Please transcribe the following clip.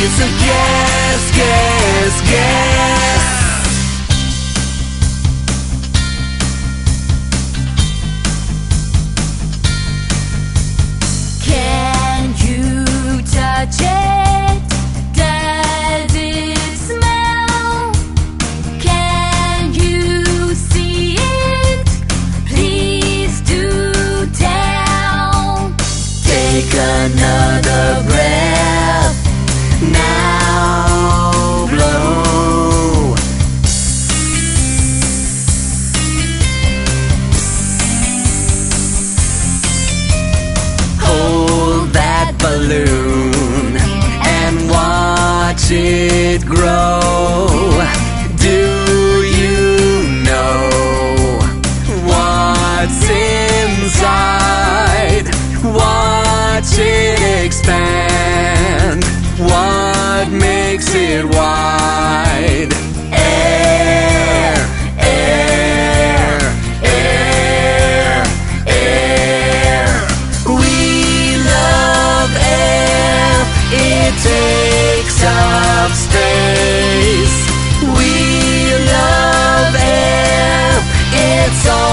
It's a guess, guess, guess. Can you touch it? Does it smell? Can you see it? Please do tell. Take another breath. Now blow. Hold that balloon and watch it grow. Do you know what's inside? Watch it expand. What makes it wide? Air, air, air, air. We love air. It takes up space. We love air. It's all